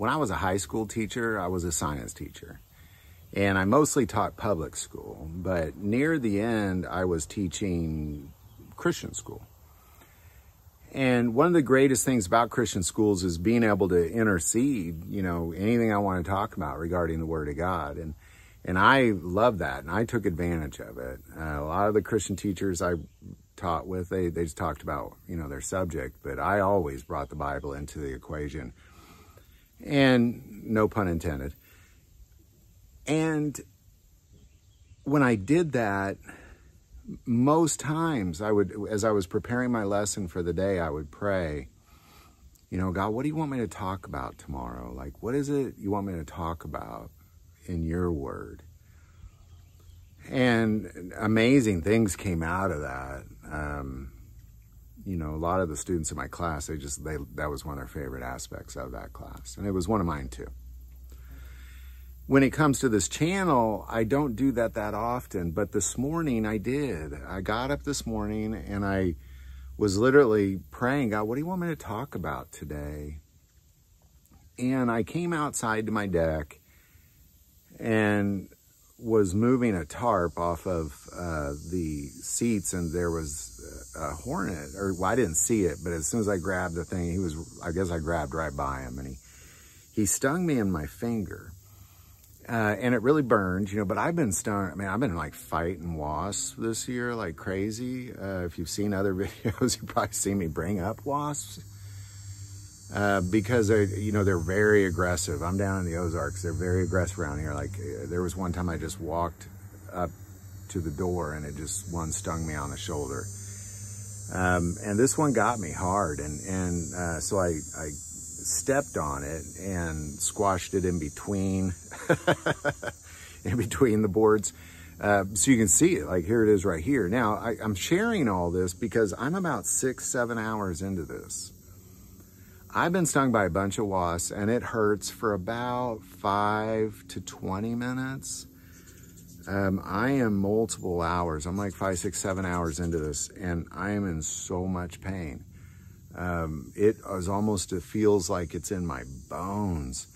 when I was a high school teacher, I was a science teacher. And I mostly taught public school, but near the end, I was teaching Christian school. And one of the greatest things about Christian schools is being able to intercede, anything I want to talk about regarding the Word of God. And I love that, and I took advantage of it. A lot of the Christian teachers I taught with, they just talked about, their subject, but I always brought the Bible into the equation. And no pun intended. And when I did that, most times as I was preparing my lesson for the day, I would pray, God, what do you want me to talk about tomorrow? Like, what is it you want me to talk about in your word? And amazing things came out of that. A lot of the students in my class, that was one of their favorite aspects of that class. And it was one of mine too. When it comes to this channel, I don't do that often, but this morning I did. I got up this morning and I was literally praying, God, what do you want me to talk about today? And I came outside to my deck and was moving a tarp off of the seats, and there was a hornet, I didn't see it, but as soon as I grabbed the thing, I guess I grabbed right by him, and he stung me in my finger. And it really burned, but I've been stung. I've been like fighting wasps this year like crazy. If you've seen other videos, you've probably seen me bring up wasps. Because they're very aggressive. I'm down in the Ozarks. They're very aggressive around here. Like there was one time I just walked up to the door and one stung me on the shoulder. And this one got me hard. So I stepped on it and squashed it in between the boards, so you can see it. Like here it is right here. Now I'm sharing all this because I'm about 6-7 hours into this. I've been stung by a bunch of wasps and it hurts for about 5 to 20 minutes. I am multiple hours. I'm like 5, 6, 7 hours into this, and I am in so much pain. It feels like it's in my bones,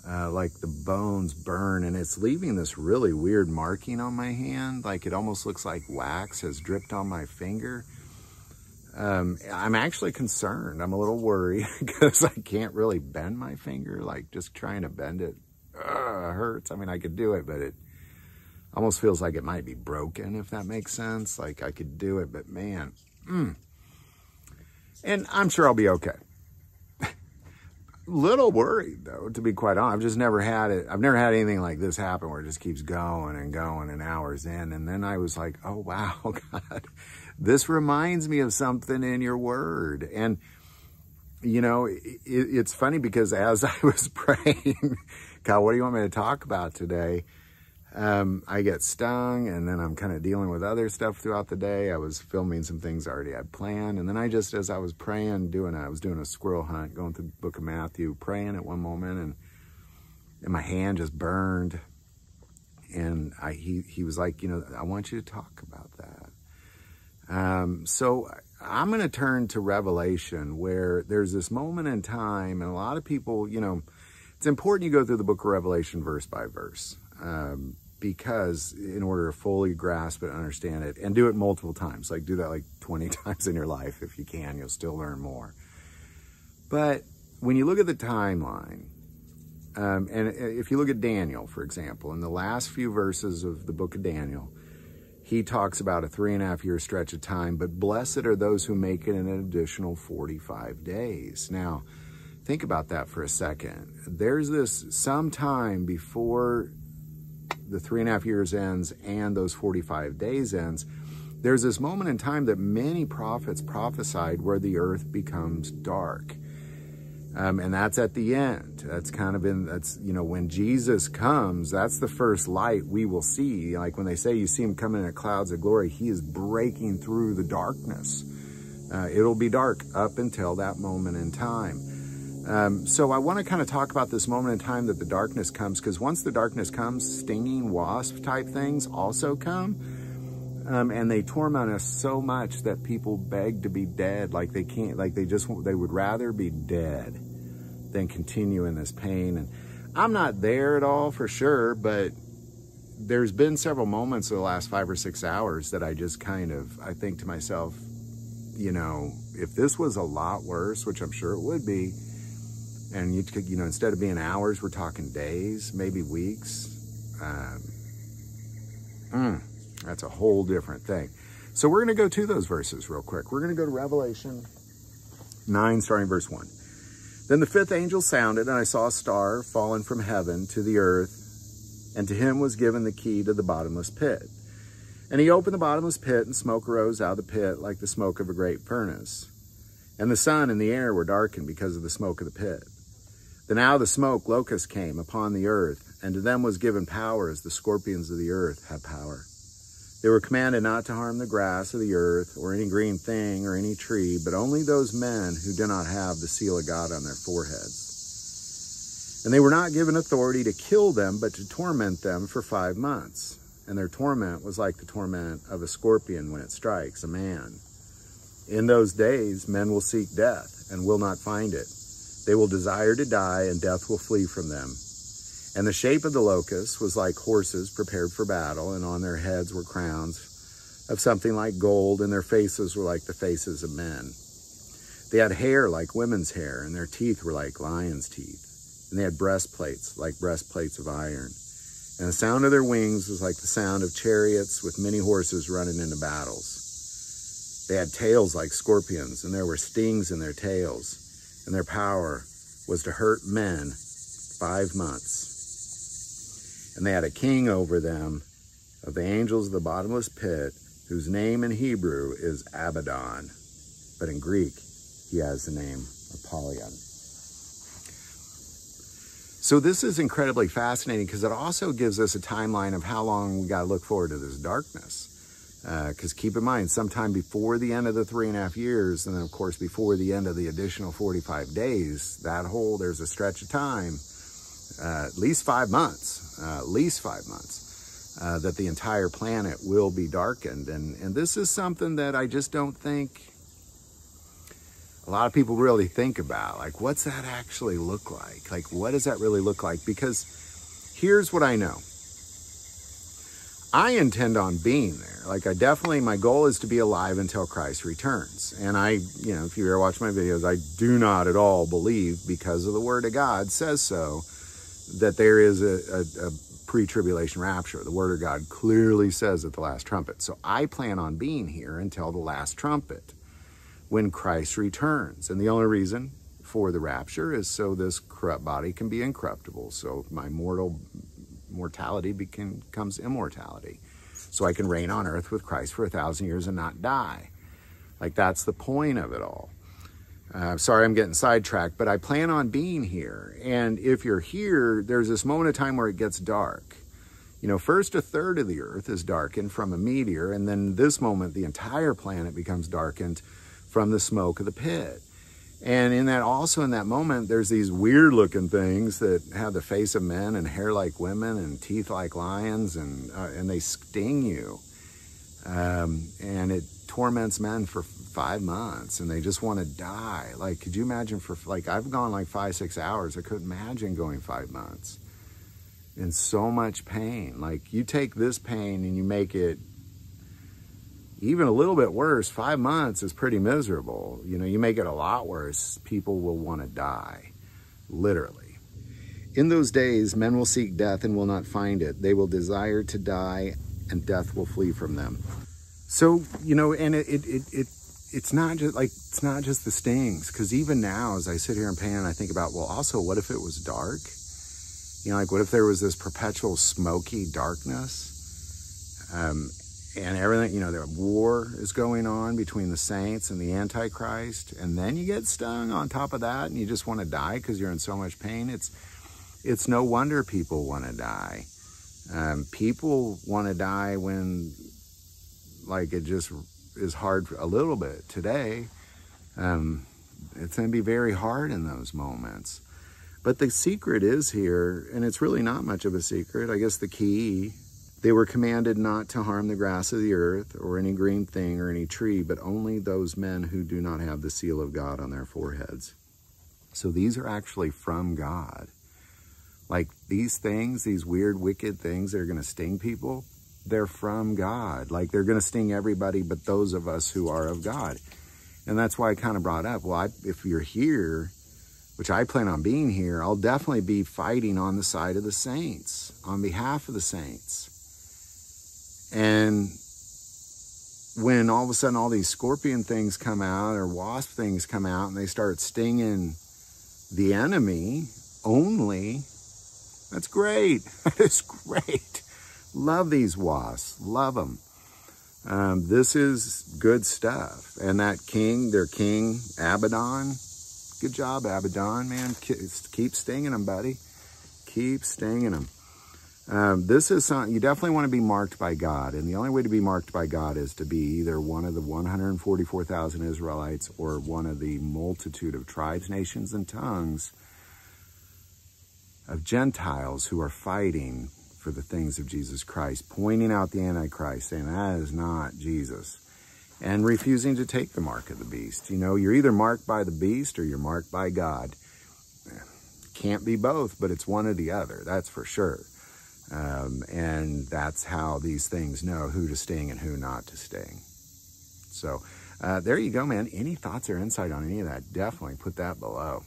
like the bones burn, and it's leaving this really weird marking on my hand. Like it almost looks like wax has dripped on my finger. I'm actually concerned. I'm a little worried because I can't really bend my finger. Like just trying to bend it hurts. I could do it, but it almost feels like it might be broken, if that makes sense. Like I could do it, but man, And I'm sure I'll be okay. Little worried though, to be quite honest. I've just never had it. I've never had anything like this happen where it just keeps going and going and hours in. And then I was like, oh wow, God, this reminds me of something in your word. And it's funny because as I was praying, God, what do you want me to talk about today? I get stung, and then I'm kind of dealing with other stuff throughout the day. I was filming some things I already had planned. And then as I was praying, I was doing a squirrel hunt, going through the book of Matthew, praying at one moment, and my hand just burned. And he was like, I want you to talk about that. So I'm going to turn to Revelation, where there's this moment in time, and a lot of people, it's important you go through the book of Revelation verse by verse. Because in order to fully grasp it, understand it, and do it multiple times, like do that like 20 times in your life. If you can, you'll still learn more. But when you look at the timeline, and if you look at Daniel, for example, in the last few verses of the book of Daniel, he talks about a 3.5 year stretch of time, but blessed are those who make it an additional 45 days. Now, think about that for a second. There's this some time before the 3.5 years ends and those 45 days ends. There's this moment in time that many prophets prophesied where the earth becomes dark. And that's at the end. That's when Jesus comes, that's the first light we will see. Like when they say you see him coming in clouds of glory, he is breaking through the darkness. It'll be dark up until that moment in time. So I want to kind of talk about this moment in time that the darkness comes, because once the darkness comes, stinging wasp type things also come. And they torment us so much that people beg to be dead. Like they can't, they would rather be dead than continue in this pain. And I'm not there at all for sure, but there's been several moments in the last 5 or 6 hours that I just I think to myself, you know, if this was a lot worse, which I'm sure it would be, and you could, you know, instead of being hours, we're talking days, maybe weeks. That's a whole different thing. So we're going to go to those verses real quick. We're going to go to Revelation 9, starting verse 1. Then the fifth angel sounded, and I saw a star fallen from heaven to the earth, and to him was given the key to the bottomless pit. And he opened the bottomless pit, and smoke arose out of the pit like the smoke of a great furnace. And the sun and the air were darkened because of the smoke of the pit. Then out of the smoke locusts came upon the earth, and to them was given power as the scorpions of the earth have power. They were commanded not to harm the grass of the earth, or any green thing, or any tree, but only those men who do not have the seal of God on their foreheads. And they were not given authority to kill them, but to torment them for 5 months. And their torment was like the torment of a scorpion when it strikes a man. In those days, men will seek death, and will not find it. They will desire to die, and death will flee from them. And the shape of the locusts was like horses prepared for battle, and on their heads were crowns of something like gold, and their faces were like the faces of men. They had hair like women's hair, and their teeth were like lions' teeth. And they had breastplates like breastplates of iron. And the sound of their wings was like the sound of chariots with many horses running into battles. They had tails like scorpions, and there were stings in their tails, and their power was to hurt men 5 months. And they had a king over them of the angels of the bottomless pit, whose name in Hebrew is Abaddon, but in Greek he has the name Apollyon. So this is incredibly fascinating because it also gives us a timeline of how long we got to look forward to this darkness. Because keep in mind, sometime before the end of the 3.5 years, and then of course before the end of the additional 45 days, there's a stretch of time, at least 5 months, that the entire planet will be darkened. And this is something that I just don't think a lot of people really think about. Like, what's that actually look like? Like, what does that really look like? Because here's what I know. I intend on being there. Like, my goal is to be alive until Christ returns. And if you ever watch my videos, I do not at all believe, because of the Word of God says so, that there is a pre-tribulation rapture. The Word of God clearly says at the last trumpet. So I plan on being here until the last trumpet, when Christ returns. And the only reason for the rapture is so this corrupt body can be incorruptible. So my mortality becomes immortality. So I can reign on earth with Christ for 1,000 years and not die. Like, that's the point of it all. Sorry, I'm getting sidetracked, but I plan on being here. And if you're here, there's this moment of time where it gets dark. You know, first a third of the earth is darkened from a meteor, and then this moment, the entire planet becomes darkened from the smoke of the pit. And in that moment, there's these weird looking things that have the face of men and hair like women and teeth like lions, and they sting you. And it torments men for 5 months, and they just want to die. Like, could you imagine I've gone like 5-6 hours. I couldn't imagine going 5 months in so much pain. Like, you take this pain and you make it even a little bit worse. 5 months is pretty miserable. You know, you make it a lot worse, people will want to die, literally. In those days, men will seek death and will not find it. They will desire to die, and death will flee from them. So, you know, and it's not just the stings, because even now, as I sit here in pain and I think about, well, also, what if it was dark? You know, like, what if there was this perpetual smoky darkness? And everything, you know, the war is going on between the saints and the Antichrist, and then you get stung on top of that, and you just want to die because you're in so much pain. It's no wonder people want to die. People want to die when, like, it just is hard a little bit today. It's going to be very hard in those moments. But the secret is here, and it's really not much of a secret. I guess the key: they were commanded not to harm the grass of the earth, or any green thing, or any tree, but only those men who do not have the seal of God on their foreheads. So these are actually from God. Like these things, these weird, wicked things that are going to sting people, they're from God. Like they're going to sting everybody but those of us who are of God. And that's why I kind of brought up, well, if you're here, which I plan on being here, I'll definitely be fighting on the side of the saints, on behalf of the saints. And when all of a sudden all these scorpion things come out or wasp things come out and they start stinging the enemy only, that's great. That is great. Love these wasps. Love them. This is good stuff. And that king, their king, Abaddon, good job, Abaddon, man. Keep stinging them, buddy. Keep stinging them. This is something, you definitely want to be marked by God. And the only way to be marked by God is to be either one of the 144,000 Israelites or one of the multitude of tribes, nations, and tongues of Gentiles who are fighting for the things of Jesus Christ, pointing out the Antichrist, saying that is not Jesus, and refusing to take the mark of the beast. You know, you're either marked by the beast or you're marked by God. Can't be both, but it's one or the other, that's for sure. And that's how these things know who to sting and who not to sting. So there you go, man. Any thoughts or insight on any of that, definitely put that below.